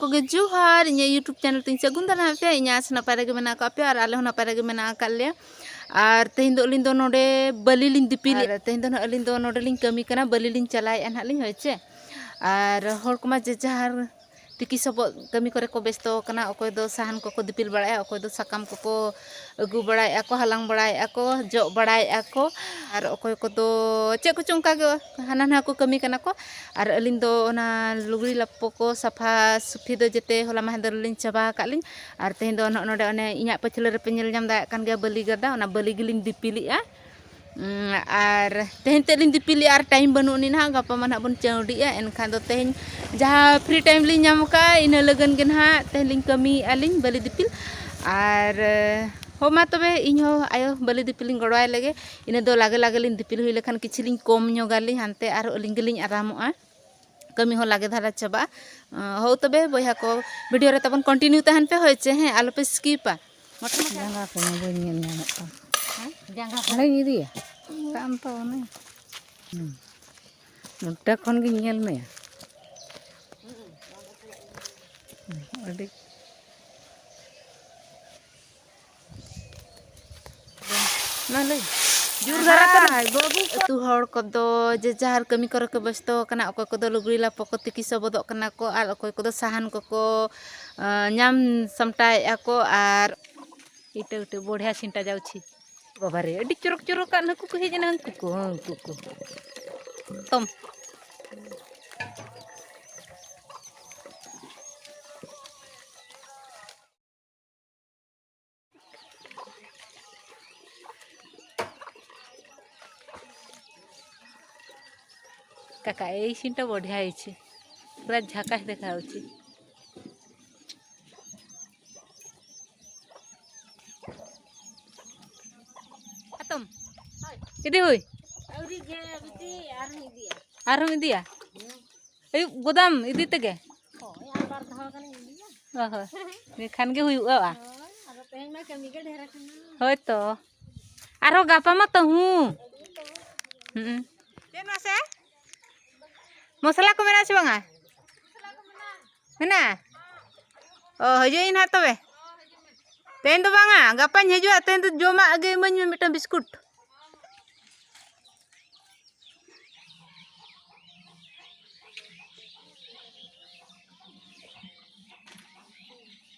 koge juhar inya YouTube channel ting sagun dana pe inya napa rage mena ka pe ar ale napa rage mena ka le ar tehin do lindo node bali lin dipili ar tehin do lindo node lin kami kana bali lin chalai an halin hoiche ar hor kuma je jahar tiki sobo kami kore ko besto kana okoy do sahan ko dipil baray okoy do sakam ko agu baray ako halang baray ako jok baray ako ar okoy ko do cek ko chungka ge hanan aku kami kana ko ar alin do ona lugri lapo ko safa sufi do jete hola mahder lin chaba kalin ar tehin do node one inya pachler penyel nyam da kan ge bali gada ona bali gilin dipili a ar tehin telin dipili ar time banu ni na gapa mana bun chaudi ya enkhan do tehin jaha free time lin nyam ka ina lagan gen ha tehin kami alin bali dipil ar homa tobe inho ayo bali dipilin gorwai lege ina do lage lage lin dipil hui lekhan kichilin kom nyogali hante ar oling gelin aramoa kami ho lage dhara chaba ho tobe boya ko video re tabon continue tahan pe hoiche he alo pe skip a jangga ko boni nyam ta jangga ko lagi dia tam to ne mutta kon gi nyel me adi na lay jur dhara ka babu tu hor ko do je jahar kami kore ko besto kana okoy ko do lugri lapo ko tiki sobodok kana ko ar okoy ko do sahan ko nyam samtai ako ar ite ute बढ़िया सिंटा जाउछि बाबा रे अडी चुरुक चुरुक कान को हेजना को tom काका ए सिंटा बढ़िया आइछि पूरा झकास देखाउछि atom idi hoy auri ge biti arhum idiya ay godam idi tege hoy abar dhaw kan idiya oh ni khan ge huyu a aro teheng ma kami ge dhera kana hoy to aro gapa ma tahu chen mase mosala ko mena banga mena oh hajuin ha tobe ten do banga gapa hijua ten do joma age imañ me mitan biskut